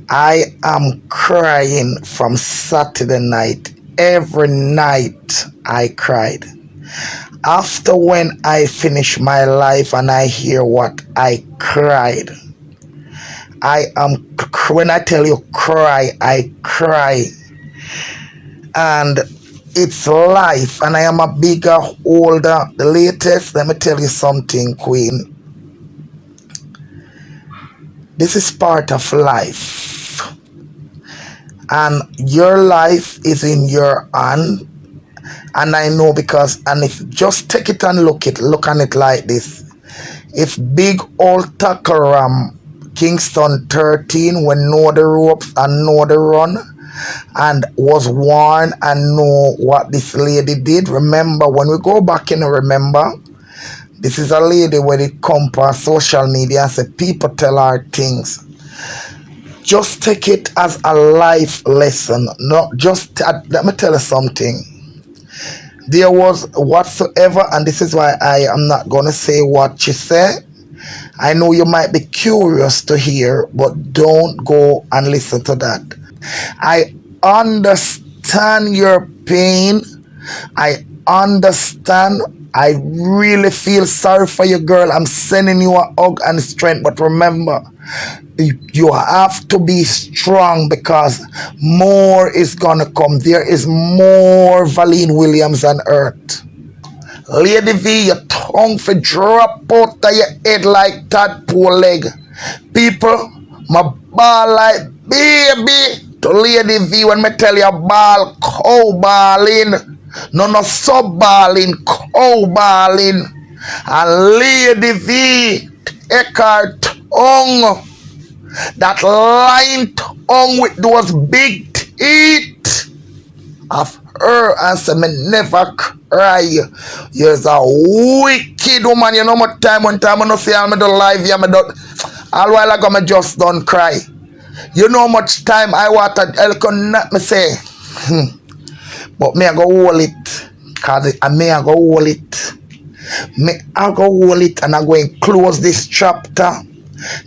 I am crying from Saturday night. Every night I cried. After when I finish my life and I hear what I cried, I am, when I tell you cry, I cry. And it's life, and I am a bigger, older, the latest. Let me tell you something, Queen. This is part of life, and your life is in your hand. And I know because, and if just take it and look on it like this. If big old Takaram, Kingston 13, when know the ropes and know the run, and was warned and know what this lady did. Remember, when we go back and remember, this is a lady when it comes to social media and say people tell her things. Just take it as a life lesson. Not just, let me tell you something. There was whatsoever, and this is why I am not going to say what she said. I know you might be curious to hear, but don't go and listen to that. I understand your pain. I understand. I really feel sorry for you, girl. I'm sending you a hug and strength. But remember, you have to be strong because more is gonna come. There is more Valine Williams on earth. Lady V, your tongue for drop out of your head like tadpole leg. People, my ball like baby. To Lady V, when me tell you ball, cow balling. No sub balling, cow balling. And Lady V, take her tongue. That line tongue with those big teeth of her and say me never cry. You're a wicked woman. You know what time when time I no see all me do live here, me do all while ago me just don't cry. You know how much time I want to not me say. But me I go hold it. Cause me I go hold it. Me I go hold it and I'm going to close this chapter.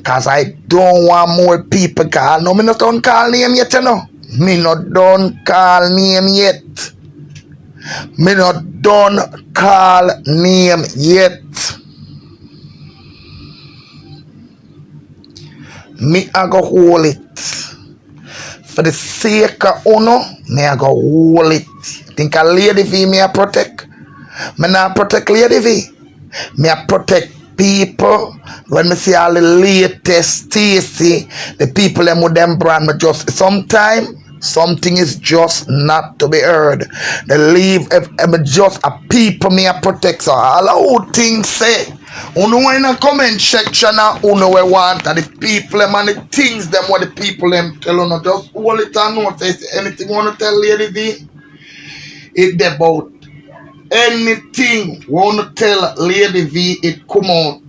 Cause I don't want more people call. No, me not don't call name yet, you know. Me not don't call name yet. Me not don't call name yet. Me I go hold it. For the sake of honor, me I go hold it. Think a Lady V me I protect? Me not protect Lady V. Me I protect people. When me see all the latest Stacy, the people them with them brand me just sometime something is just not to be heard. They leave if just a people me a protect. So all who things say. Uno in a comment section and uno we want and the people them and the things them what the people them tell uno just hold it and notice anything wanna tell Lady V. It about anything wanna tell Lady V it come out.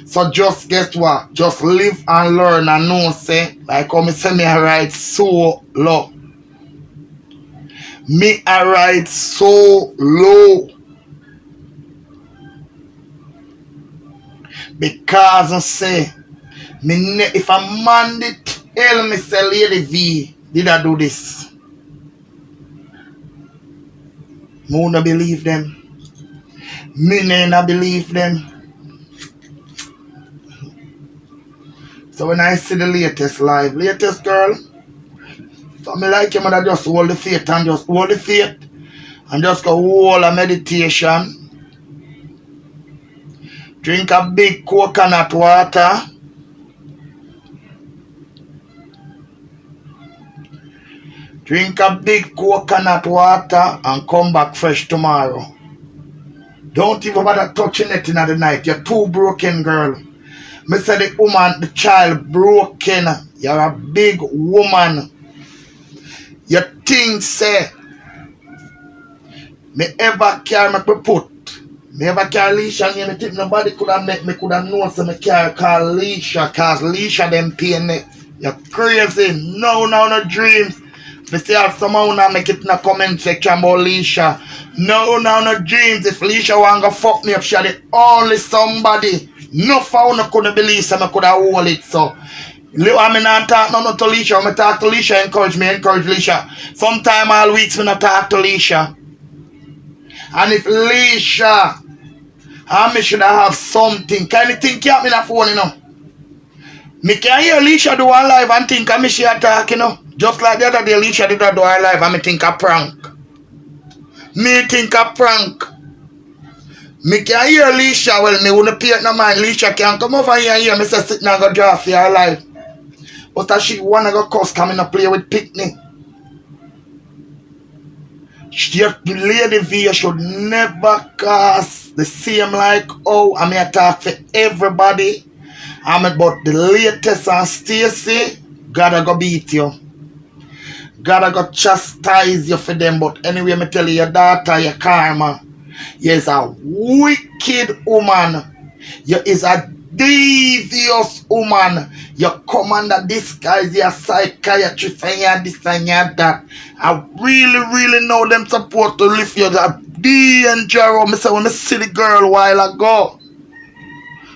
So just guess what? Just live and learn and know say like how me say me I write so low. Me I write so low. Because I say me if a man did tell me say Lady V did I do this? Me wouldn't believe them. Me never believe them. So when I see the latest girl, so me like him and just hold the faith and just hold the faith and just go hold a meditation. Drink a big coconut water. Drink a big coconut water and come back fresh tomorrow. Don't even bother touching it in the night. You're too broken, girl. Me say the woman, the child broken. You're a big woman. Your things say me ever carry me put. Me ever carry Leisha and me think nobody could have make me could have known so me carry call Leisha cause Leisha them paying it. You're crazy. No dreams. Me see how someone now make it in a comment section about Leisha. No dreams. If Leisha want to fuck me up, she the only somebody. No for no couldn't believe so I could have hold it so. I mean, not talk no to Lisha. I talk to Lisha, encourage Lisha. Sometime all weeks when I talk to Lisha. And if Lisha, I should have something. Can you think you have me on the phone, you know? Me can hear Lisha do her live and think I'm she attack, you know. Just like the other day, Lisha did do her live and me think a prank. Me think a prank. Me can hear Lisha, well, me wouldn't pay it no mind. Lisha can come over here and hear me say sit now go draw for her live. But as she wanna go cuss coming to play with picnic. The lady V should never cast the same like I may attack for everybody. But the latest and Stacy, gotta go beat you. Gotta go chastise you for them. But anyway, me tell you, your daughter, your karma, you is a wicked woman. You is a devious woman. You come under disguise, you're a psychiatrist and you're this and you're that. I really know them support to lift you. That danger. Me say when I see the girl a while ago,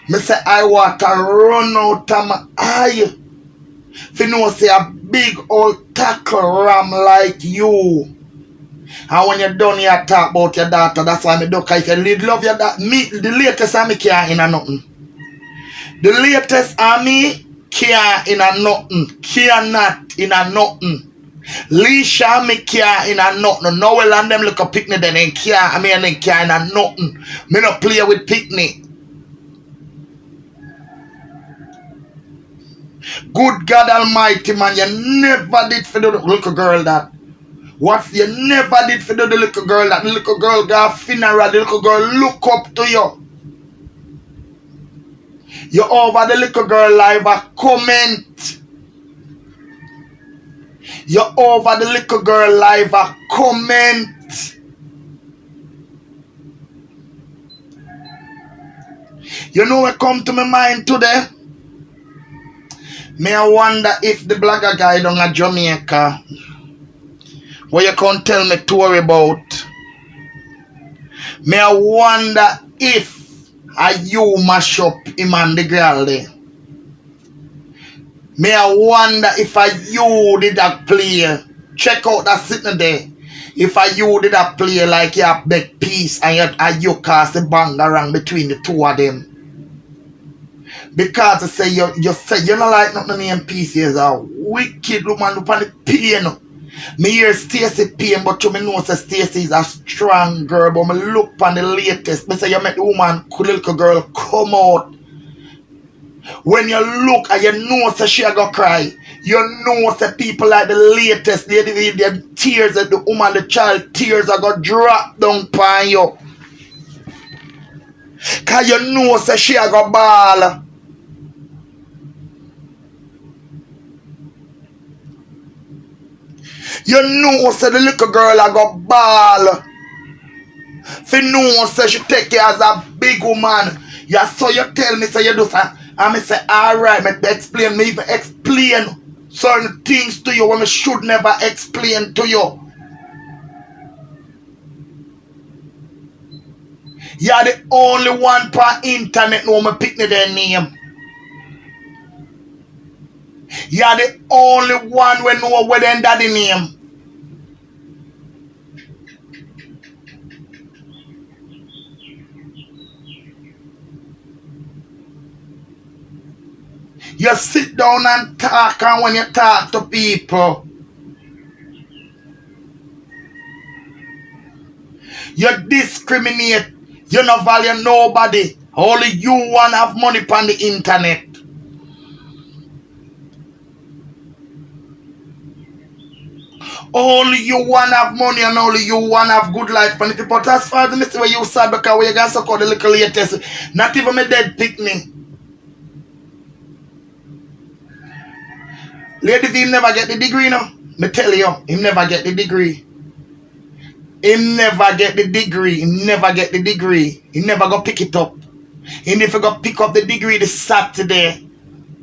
me say I want to run out of my eye. If you know say a big old tackle ram like you. And when you're done, you talk about your daughter. That's why me do. Because if you love your daughter, me, the latest I me can't in a nothing. The latest I me can't in a nothing. Cannot in a nothing. Lisha me can't in a nothing. No well and them look a picnic then they can't. I mean they can't in a nothing. Me not play with picnic. Good God Almighty, man, you never did for the little girl that. What you never did for the little girl that. The little girl got funeral. The little girl look up to you. You over the little girl live a comment. You over the little girl live a comment. You know what come to my mind today? Me I wonder if the blogger guy down at Jamaica, what you can't tell me story about. Me I wonder if you mash up him and the girl there. Me I wonder if you did that play. Check out that sitting there. If you did that play like you have big peace and you cast the bang around between the two of them. Because I say you say you not like nothing in peace is a wicked woman look on the pain. Me hear Stacy pain, but you me know say Stacy is a strong girl. But me look on the latest. Me say you make the woman little girl come out. When you look and you know say she a go cry. You know say people like the latest, the tears that the woman, the child tears are go drop down upon you. Cause you know say she a go ball. You know say the little girl a go ball. If you know say she take you as a big woman. Yeah, so you tell me say you do say, and me say alright, me explain, me even explain certain things to you when me should never explain to you. You're the only one per internet know me pick their name. You're the only one we know where their daddy name. You sit down and talk, and when you talk to people, you discriminate. You don't value nobody. Only you want to have money on the internet. Only you want to have money and only you want to have good life on the people. But as far as I see where you sad because where you got so called the little latest, not even my dead pick me. Lady V never get the degree now. Me tell you, him never get the degree. Him never get the degree. Him never get the degree. He never go pick it up. He never go pick up the degree the Saturday.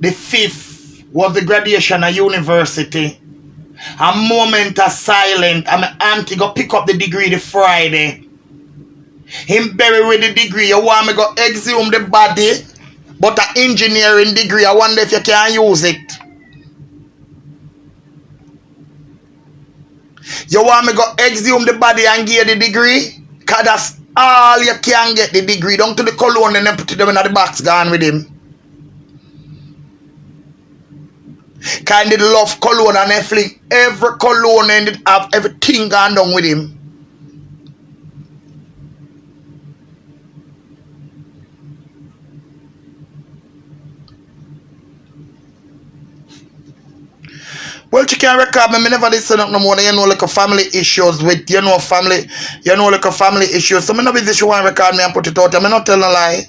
The 5th was the graduation at university. A moment of silence. And my auntie go pick up the degree the Friday. Him bury with the degree. You want me go exhume the body, but an engineering degree. I wonder if you can use it. You want me go exhume the body and give the degree? Cause that's all you can get the degree. Down to the cologne and then put them in the box gone with him. Kind of love cologne and everything. Every cologne and have everything gone down with him. Well, you can record me. I never listen up no more. You know, like a family issues with, family issues. So I never this you want to record me and put it out. I'm not telling a lie.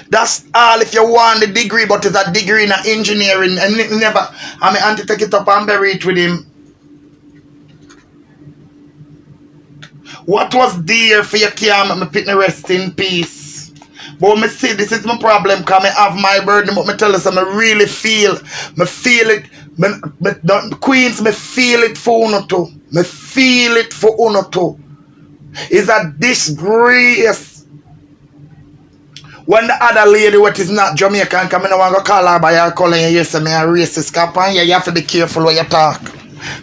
That's all if you want the degree, but it's a degree in engineering and never. I mean, auntie take it up and bury it with him. What was there for you can't make me put me rest in peace? But me see, this is my problem because I have my burden, but me tell you something, I really feel it. Queens, me feel it for uno too. Me feel it for uno too. It's a disgrace. When the other lady, what is not Jamaican, come in, I want to call her by her calling you, yes, me a racist. Because you have to be careful when you talk.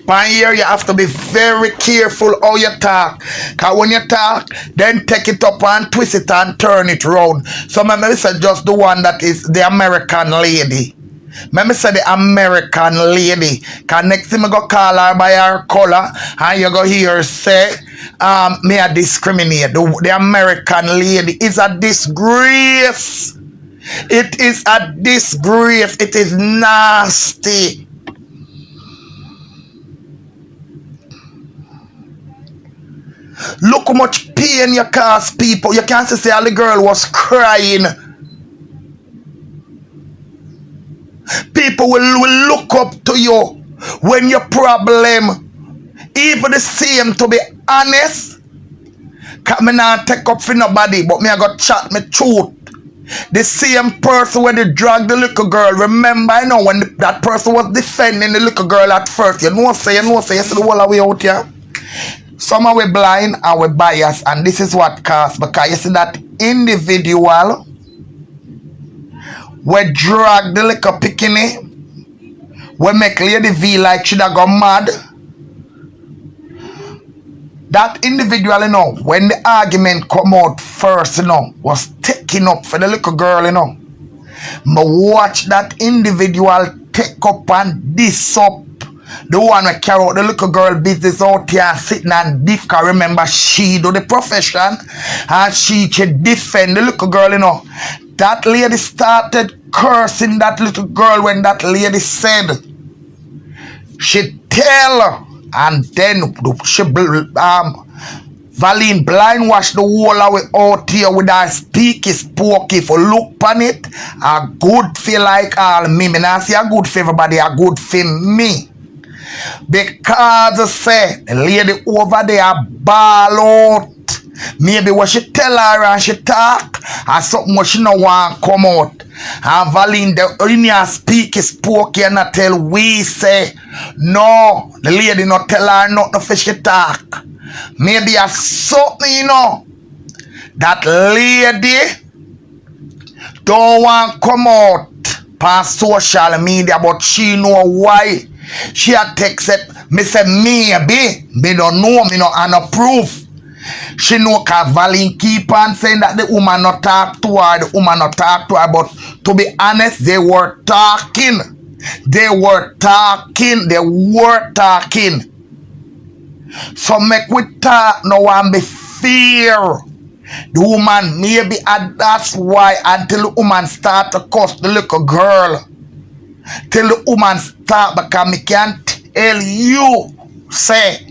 Pan here, you have to be very careful how you talk. Because when you talk, then take it up and twist it and turn it round. So, maybe say just the one that is the American lady. Maybe say the American lady. Because next time I go call her by her color, and you go hear her say, me a discriminate. The American lady is a disgrace. It is a disgrace. It is nasty. Look how much pain you cause people. You can't say all the girl was crying. People will look up to you when your problem. Even the same, to be honest. Cause me not take up for nobody, but me I got chat me truth. The same person when they drag the little girl. Remember, I know when that person was defending the little girl at first. You see the whole way out here. Some are we blind and we biased, and this is what caused, because you see that individual we drag the little picking, we make Lady V like she da gone mad. That individual, when the argument come out first, was taking up for the little girl, But watch that individual take up and diss up the one who carry out the little girl business out here sitting and diff. Cause remember, she do the profession and she can defend the little girl, That lady started cursing that little girl when that lady said she tell her, and then she Valine blindwash the whole of it out here with her speaky spooky. For look on it, a good feel like all me. Me not say a good for everybody, a good for me. Because I say the lady over there ball out. Maybe what she tell her and she talk, or something what she no want come out. And Valine the in her speak is spooky and not tell we say no. The lady not tell her nothing for she talk. Maybe a something that lady don't want come out past social media, but she know why. She had texted me say maybe me don't know, me not and proof. She know cause Valine keep on saying that the woman not talk to her, but to be honest, they were talking. So make we talk now and be fear. The woman maybe, and that's why until the woman start to cuss the little girl. Till the woman start, because me can't tell you, say,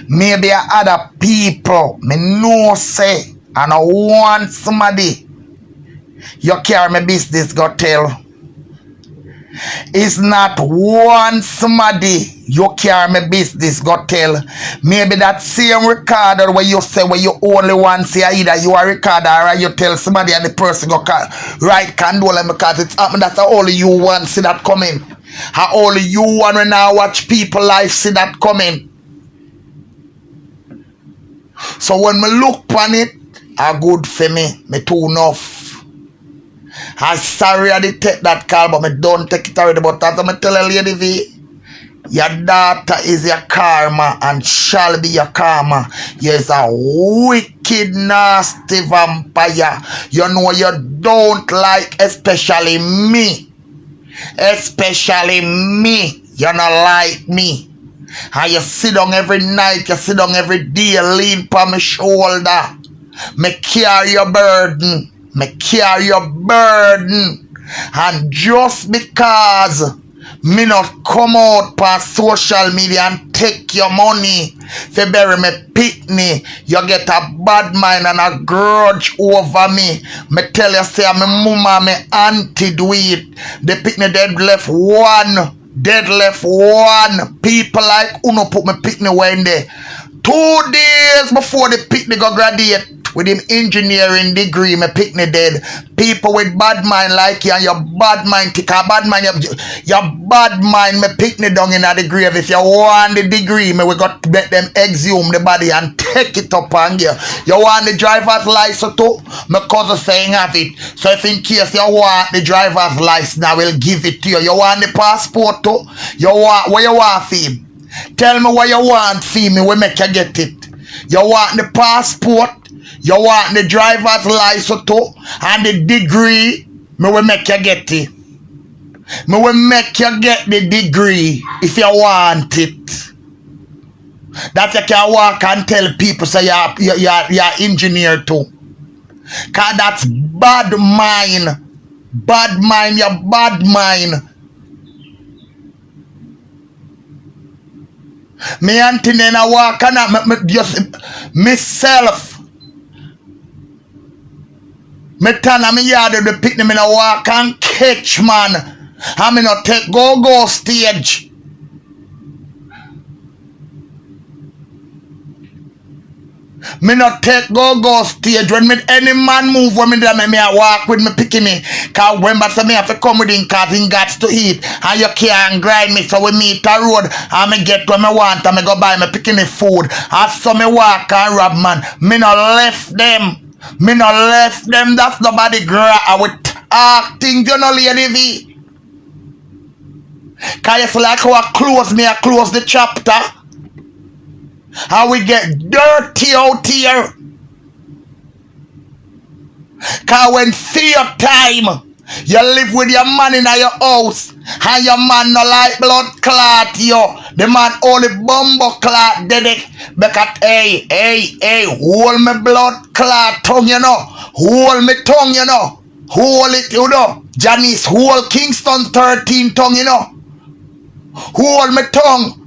maybe other people, me know say, and I want somebody, you carry my business go tell. It's not one somebody you carry my business go tell. Maybe that same recorder where you say where you only one say either you are a recorder or you tell somebody and the person go right condole because it's happened. That's only you want see that coming. How only you want to now watch people life see that coming. So when me look on it, are good for me. Me too enough. I'm sorry I did take that call, but me don't take it already. But as I tell a lady V, your daughter is your karma and shall be your karma. You're a wicked, nasty vampire. You know you don't like, especially me. Especially me. You don't like me. And you sit down every night, you sit down every day, lean on my shoulder. Me carry your burden. Me carry your burden. And just because me not come out past social media and take your money for bury me pitney, you get a bad mind and a grudge over me. Me tell you, say, my mama, me auntie do it. The pitney dead left one. Dead left one. People like Uno put me pitney when there. 2 days before the pitney go graduate with him engineering degree, me pitney dead. People with bad mind like you and your bad mind take a bad mind, your bad mind me pitney down in the grave. If you want the degree, me we got to let them exhume the body and take it up and you. You want the driver's license too? My cousin saying have it. So if in case you want the driver's license, I will give it to you. You want the passport too? You want what you want for him? Tell me what you want for me, we make you get it. You want the passport, you want the driver's license too, and the degree, me will make you get it. Me will make you get the degree if you want it. That you can walk and tell people say you're engineer too. Cause that's bad mind. Bad mind, your bad mind. Me auntie Nena walk and just myself. Me turn on me yard of the picnic, me no walk and catch man. And me no take go stage. Me not take go stage. When me any man move when me do me I walk with me picking me. Cause when I say me have to come with him cause he got to eat. And you can't grind me so we meet a road. And me get what me want and me go buy me picking me food. And so me walk and rob man. Me not left them. Me not left them. That's nobody I would things you know lady V. Cause you feel like how I close the chapter. How we get dirty out here. Cause when fear time, you live with your man in your house, and your man no like blood clot you. The man only bumbo clot did it. Because hey, hold me blood clot tongue, you know. Hold me tongue, you know. Hold it, you know. Janice, hold Kingston 13 tongue, you know. Hold me tongue.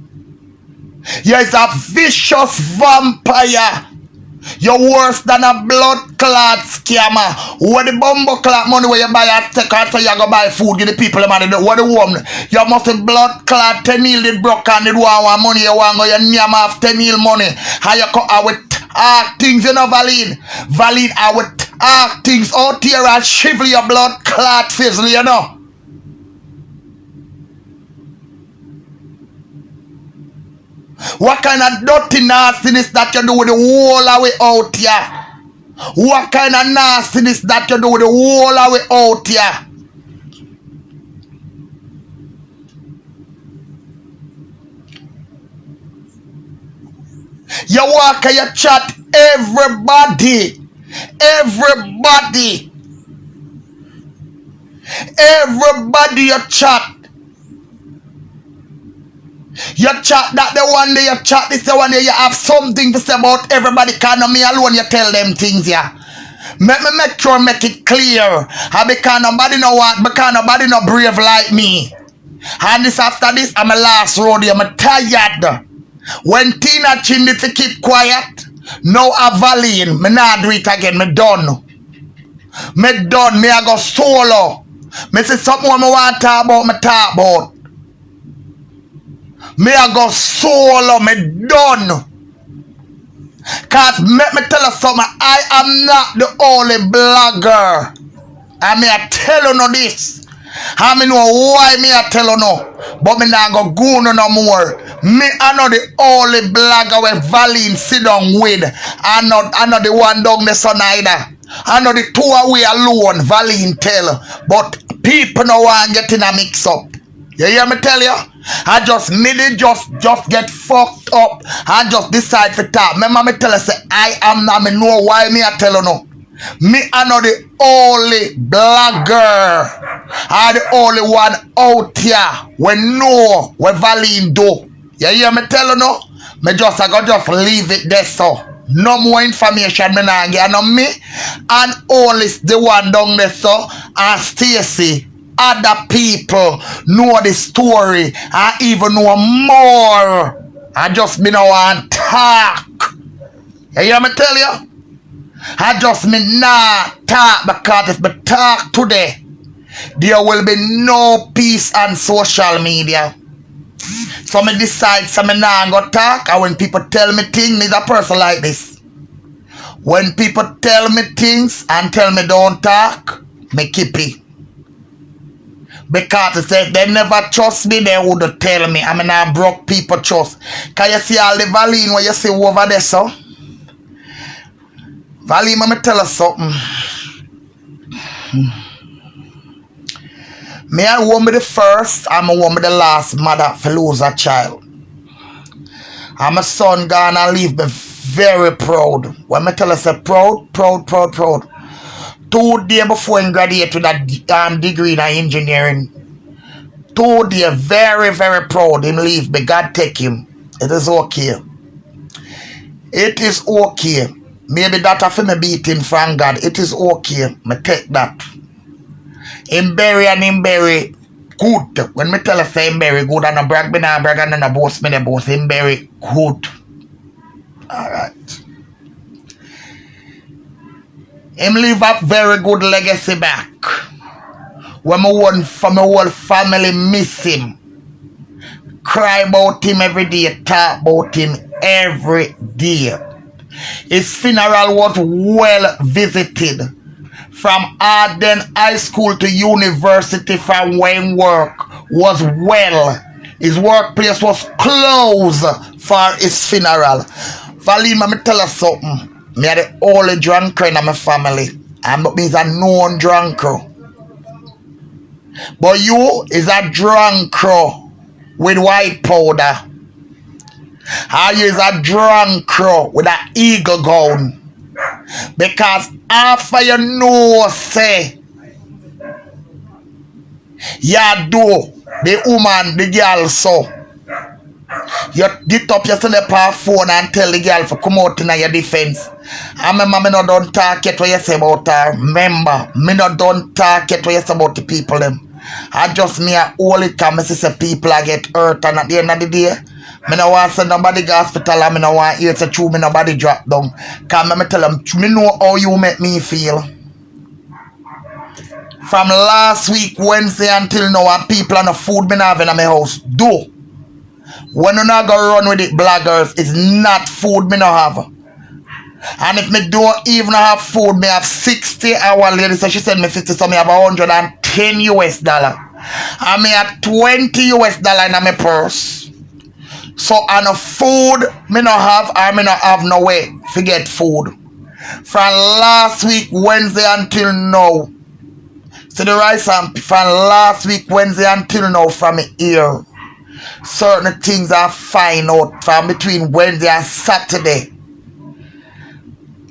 You're a vicious vampire. You're worse than a blood clot scammer. What the bumbo clot money where you buy a sticker so you go buy food give the people the money. What the woman? You must have blood clot 10 mil did broke and did want money you want go you name off 10 mil money. How you come out with things you know valid. Valid out with things out here and shrivel your blood clot fizzle, you know. What kind of dirty nastiness that you do with the whole of it out here? What kind of nastiness that you do with the whole of it out here? You walk and you chat everybody. Everybody you chat. You chat that the one day you chat this the one day you have something to say about everybody. Can't me alone you tell them things yeah. Make me make sure make it clear. Because nobody know what, because nobody no brave like me. And this after this I'm a last rodeo. I'm tired. When Tina Chindi to keep quiet, no Avaline, me not do it again, me done. Me I go solo. Me say something what me want to talk about, me talk about. Me I go solo, me done. Cause let me tell you something, I am not the only blogger. I may tell you no this. I me know why me I tell you no. But me not go no more. Me I know the only blogger where Valine sit down with. I know the one down the sun either. I know the two away alone, Valine tell. But people no want get in a mix up. You hear me tell you? I just needed just get fucked up and just decide for talk. Remember me tell you say I am not me know why me I tell you no. Me I know the only blogger. I the only one out here we know what Valine do. You hear me tell you no? Me just I go just leave it there so. No more information me nah get on me. And only the one down there so and Stacy. Other people know the story. I even know more. I just me no want talk. You hear me tell you? I just me not talk because if me talk today, there will be no peace on social media. So me decide so me not go talk. And when people tell me things, me a person like this. When people tell me things and tell me don't talk, me keep it. Because they say they never trust me, they would tell me. I mean, I broke people trust. Can you see all the Valine what you see over there, so? Valine, let me tell you something. Me, I won't be the first, and I won't be the last mother to lose a child. And my son gonna leave me very proud. When me tell you, say proud. 2 days before he graduated with a degree in engineering. 2 days, very, very proud. Him leave me. God take him. It is okay. It is okay. Maybe that after me beat him from God. It is okay. Me take that. Him bury and him bury good. When me tell you say him bury good and I brag me and brag and I boast me the boast. Him bury good. Alright. Him leave a very good legacy back. When my whole family miss him. Cry about him every day. Talk about him every day. His funeral was well visited. From Arden High School to university from when work was well. His workplace was closed for his funeral. Valine, let me tell you something. Me are the only drunker in my family. I'm not means a known drunker. But you is a drunker with white powder. And you is a drunker with an eagle gown. Because after you know say you do the woman, the girl so. You get up yourself on phone and tell the girl to come out in your defense. And remember, me not done talk yet what you say about her. Remember, me not done talk yet what you say about the people them. I just me a all it can. Me say people I get hurt and at the end of the day, me no want send nobody to hospital and me no want hear say true me nobody drop down. Cause me tell them, me know how you make me feel. From last week, Wednesday until now, and people and the food me not have in my house. Do. When you not go run with it, bloggers, it's not food me no have. And if me don't even have food, me have 60 hour lady, so she said me 50, so me have $110 US. And me have $20 US in my purse. So on a food me no have, or me no have no way to get food. From last week, Wednesday until now. So the rice and from last week, Wednesday until now from here. Certain things I find out from between Wednesday and Saturday.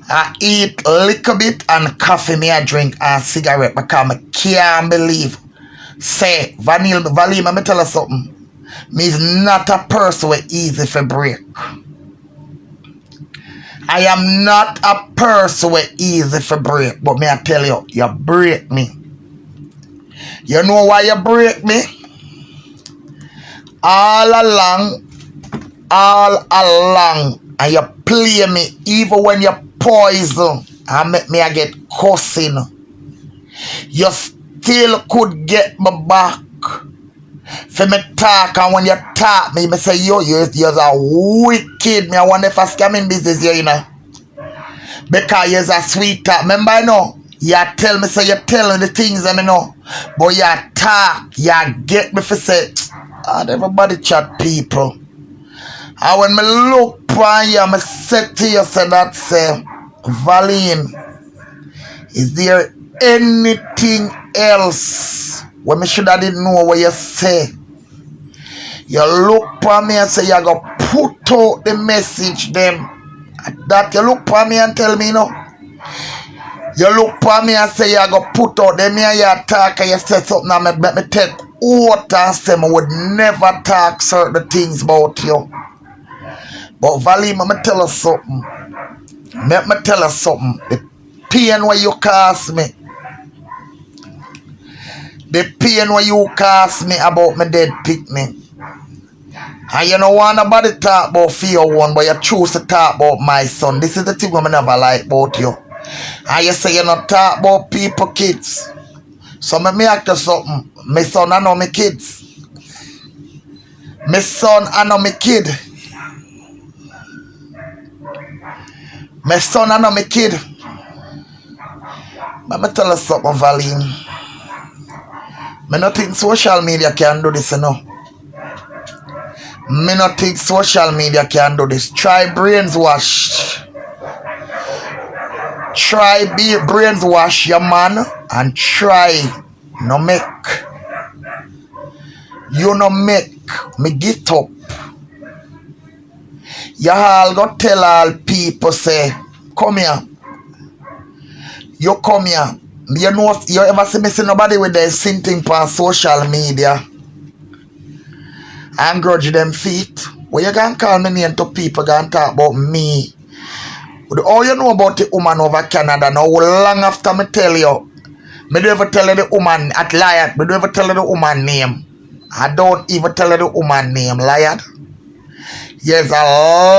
I eat a little bit and coffee me I drink and cigarette because I can't believe. Say, Valine, let me tell you something. Me is not a person who easy for break. I am not a person who easy for break. But me I tell you, you break me. You know why you break me? All along, and you play me even when you poison and make me I get cussing. You still could get me back. For me talk, and when you talk me say you're a wicked. Me I wonder if I scamming business here, you know. Because you're a sweet talk. Remember I know, You tell me, say you telling the things I know. But you talk, you get me for say, and everybody chat people. And when me look upon you, me say to you, say that say, Valine, is there anything else when me should have didn't know what you say? You look upon me and say you go put out the message them. That you look upon me and tell me no. You look upon me and say you go put out them here you talk and you say something and make me take out and say I would never talk certain things about you. But Valim, let me tell you something. Let me tell you something. The pain where you cause me. The pain where you cause me about my dead picnic. And you don't want nobody talk about fear one, but you choose to talk about my son. This is the thing I never like about you. And you say you not talk about people, kids. So me ask you something. My son, I know my kids. My son, I know my kid. My son, I know my kid. Let me tell you something, Valine. Me not think social media can do this, you know. Me not think social media can do this. Try brains wash. Try be brains wash your man and try no make. You no make me get up. You all go tell all people say, come here. You come here. You know you ever see me see nobody with their sin thing on social media and grudge them feet? Well, you can call me name to people can talk about me. All you know about the woman over Canada now, long after me tell you, me don't even tell you the woman at Lion, me don't even tell you the woman name. I don't even tell you the woman name, Lion. Yes, a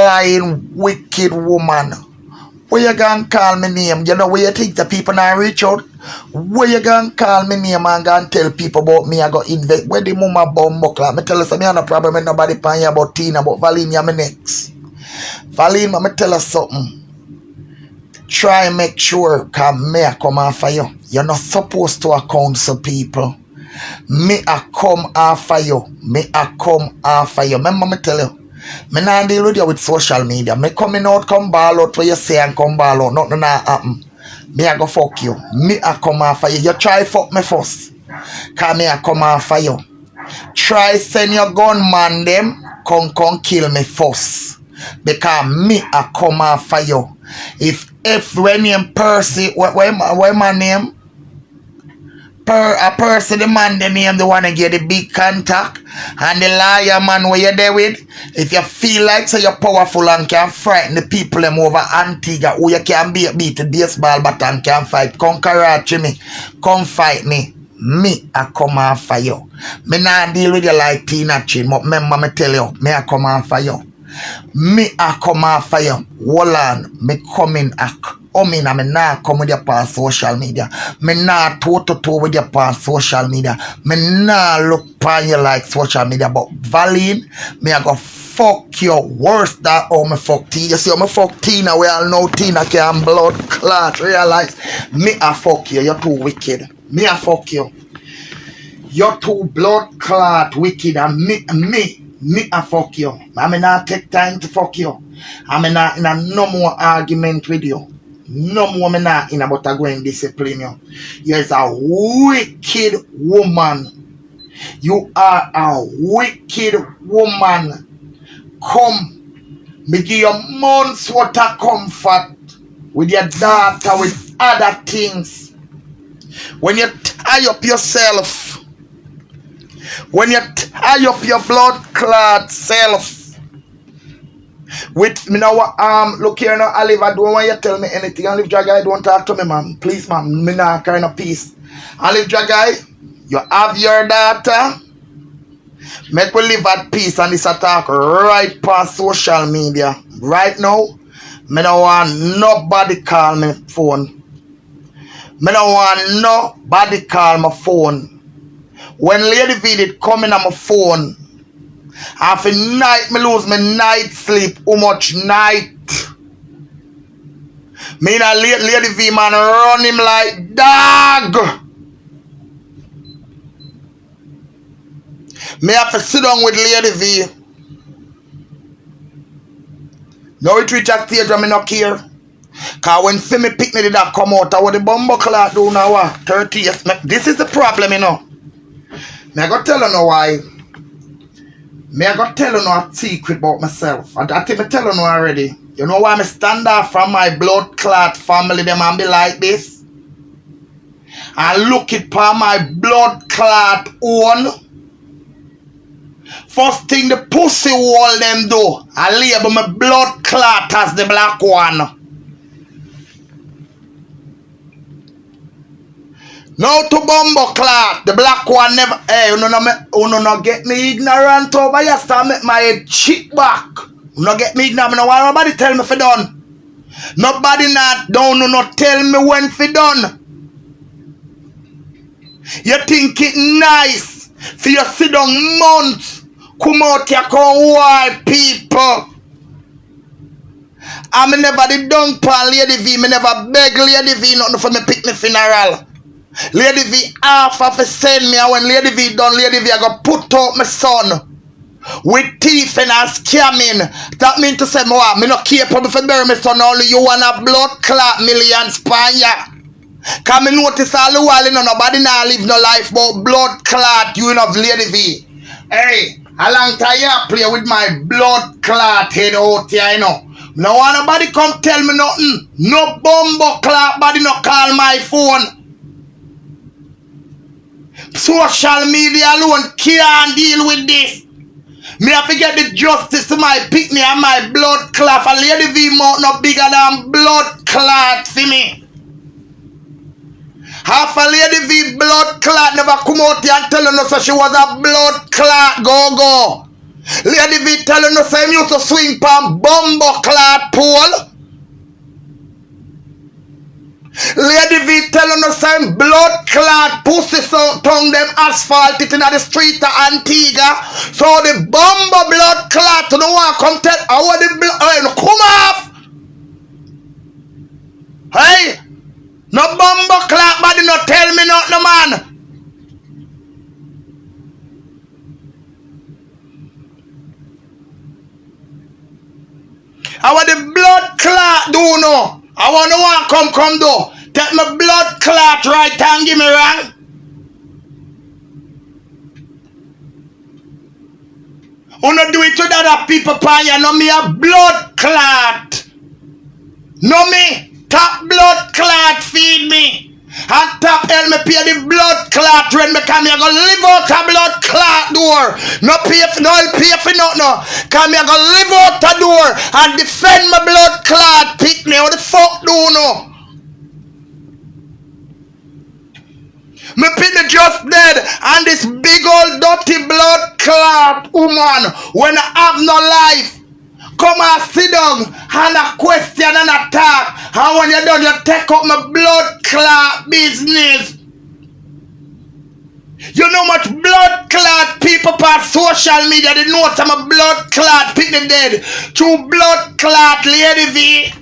lying, wicked woman. Where you gonna call me name? You know where you think the people now reach out? Where you gonna call me name and gonna tell people about me? I go invest. Where the mama bomb buckler? Me tell you something, I no problem with nobody pan you about Tina, but Valine, you me next. Valine, me tell you something. Try make sure cause me I come after you. You're not supposed to counsel people. Me I come after you. Me I come after you. Remember me tell you. Me not deal with you with social media. Me coming out, come ball out what you say and come ball out. Nothing not happen. Me I go fuck you. Me I come after you. You try fuck me first. Cause me I come after you. Try send your gunman them. Come kill me first. Because me I come after you. If when name Percy, what my name? A person, the man, the name, the one to get the big contact, and the liar man where you're there with. If you feel like so you're powerful and can frighten the people them over Antigua, who you can beat the baseball bat and can fight, come Karachi me, come fight me. Me I come after you. Me not deal with you like Tina Chin, but remember me tell you, me I come after you. Me I come after you. Hold on, me coming and me nah come with you on social media. Me nah toe with you on social media. Me nah look upon you like social media. But Valine, me I go fuck you worse than how me fuck Tina. You see how me fuck Tina? We all know Tina can blood clot. Realize me I fuck you. You're too wicked. Me I fuck you. You're too blood clot wicked and me I fuck you. I mean not take time to fuck you. I mean not in a no more argument with you. No more me not in about to go and discipline you. You're a wicked woman. You are a wicked woman. Come, me give you months worth of comfort with your daughter, with other things. When you tie up yourself, when you tie up your blood clot self, with me now, look here now, Olive, I don't want you to tell me anything. Olive Dragai, don't talk to me, man. Please, man, me not kind of peace. Olive Dragai, you have your daughter. Make we live at peace and this attack right past social media. Right now, me don't want nobody call me phone. Me don't want nobody call my phone. When Lady Visit coming on my phone, half a night me lose my night sleep. How much night? Me and a Lady V man run him like dog. Me have to sit down with Lady V. Now it reach a stage where me not care. Cause when Femi Pickney did that come out, what the bumbo clock do now what? 30 years. This is the problem, you know. Me I go tell you now why. Me I go tell you now a secret about myself. And I think me tell you now already. You know why me stand out from my blood clot family them and be like this? And look it for my blood clot own. First thing the pussy wall them do, I label my blood clot as the black one. Now to bumbo clot, the black one never. Hey, you no get me ignorant over here. Start make my head cheek back. You no get me ignorant. No want nobody tell me for done. Nobody not tell me when for done. You think it nice for you sit down months, come out here come wild people. I me never did dunk pan Lady V. Me never beg Lady V nothing for me pick me funeral. Lady V half of send me, and when Lady V done, Lady V I go put out my son with thief and scamming. That mean to say me not capable for bury my son. Only you wanna blood clot millions pan ya. Cause me notice all the while, you know, nobody now live no life but blood clot, you know, Lady V. Hey, a long time you play with my blood clot head out here, you know. No want nobody come tell me nothing. No bumbo clot body no call my phone. Social media alone can't deal with this. Me have to get the justice to my pickney and my blood clot. And Lady V mouth no bigger than blood clot for me. Half a Lady V blood clot never come out here and tell her no so she was a blood clot go. Lady V telling us I used to swing pan bumbo clot pole. Lady V telling us I'm blood clot pussy so tongue them asphalt it in the street of Antigua. So the bumbo blood clot to no one come tell how the blood come off. Hey, no bumbo clot body no tell me nothing man. How the blood clot do no? I want no one come do. Take my blood clot right and give me wrong. Wanna do it with other people pan ya no me a blood clot. No me top blood clot feed me. And top help me pay the blood clot rent me come here go live out a blood clot door. No pay for nothing no. Come here go live out a door and defend my blood clot pick me. What the fuck do no? Me pick just dead and this big old dirty blood clot woman when I have no life. Come and sit down and a question and a talk. And when you're done, you take up my blood clot business. You know much blood clot people on social media. They know some blood clot pick the dead. Through blood clot Lady V.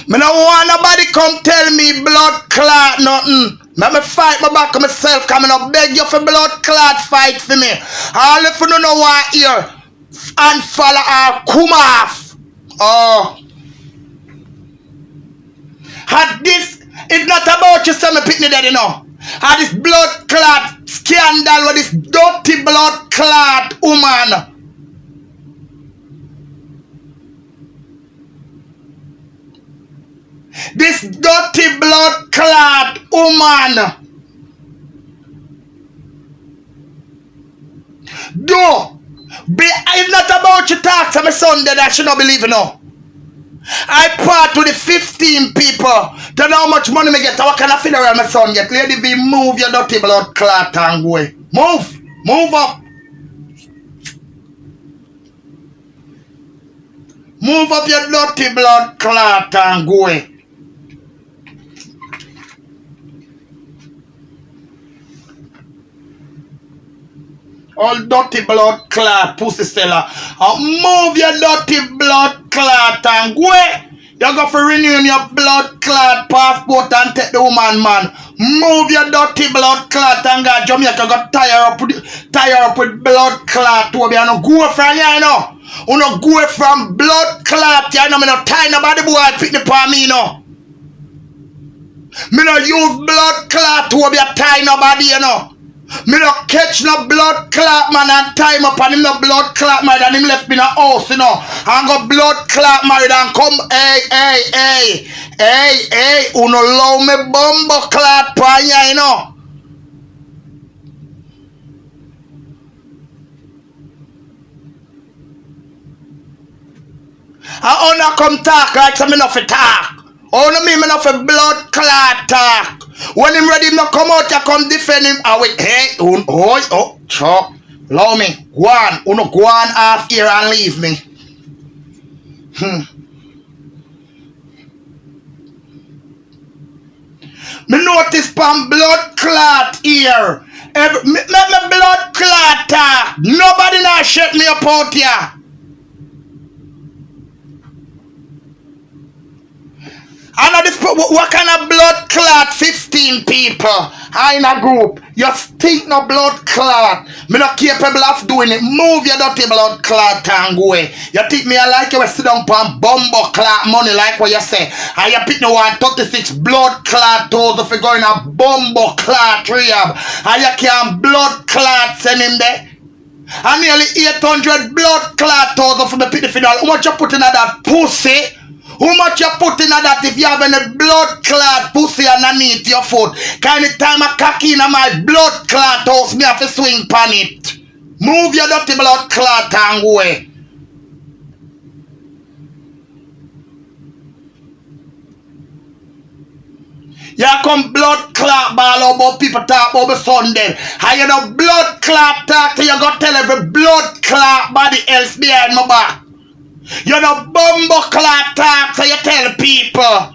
Me no want nobody come tell me blood clot nothing. Let me fight my back of myself. Coming up beg you for blood clot fight for me. All if you don't know what here and follow or come off. Oh. Had this it's not about you say me pick me dead you know. Had this blood clot scandal with this dirty blood clot woman. This dirty blood clot woman. It's not about you talk to my son that she not believe in no. I part to the 15 people. Don't know how much money me get. What kind of funeral my son get? Lady V, move your dirty blood clot and go away. Move up. Move up your dirty blood clot and go away. All dirty blood clot, pussy seller. Move your dirty blood clot and go. You go for renew your blood clot passport and take the woman, man. Move your dirty blood clot and go Jamaica. Go tie up with blood clot. To be no go from here, you know. You no go from blood clot. You know me no tie nobody boy pick the palm, me, you know. Me no use blood clot to be a tie nobody, you know. Me no catch no blood clot man and time up and him no blood clot married and him left me in a house, you know. And go blood clot married and come, hey, uno love me bumbo clot panya, you know. I wanna come talk like some enough to talk. Only me enough a blood clot talk. When him ready, him no come out, you come defend him. I wait, hey, chop. Allow me. Go on. Uno go on half here and leave me. Me notice pan blood clot here. Me blood clot talk. Nobody now shut me up out here. I know this, what kind of blood clot? 15 people in a group. You think no blood clot. Me not capable of doing it. Move your dirty blood clot and go away. You think me I like you sit down on bumbo clot money like what you say. And you pick no 136 blood clot toes if you go in a bumbo clot rehab. And you can blood clot send him there. And nearly 800 blood clot toes for the pit the final. How much you put in that pussy? How much you put in that if you have any blood clot pussy underneath your foot? Kind of time I cock in my blood clot house, me have to swing pan it. Move your dirty blood clot and go away. You come blood clot ball about people talk about Sunday. And you know blood clot talk to you go tell every blood clot body else behind my back. You know bumbo clot talk so you tell people.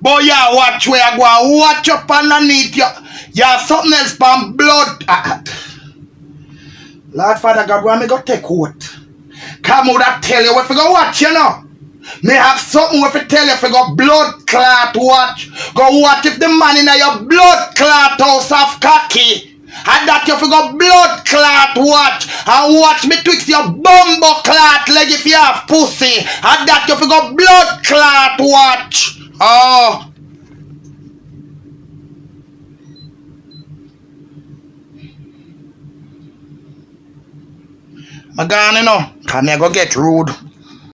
But yeah, watch where you go. Watch up underneath you. You have something else from blood. Lord Father God, where me go take out? Come out and tell you if you go watch, you know. Me have something if you tell you if you go blood clot watch. Go watch if the man in your blood clot house have cocky. And that you go blood clot watch. And watch me twix your bumbo clot leg if you have pussy. And that you go blood clot watch. Oh. I'm gone, you know. Come here, go get rude.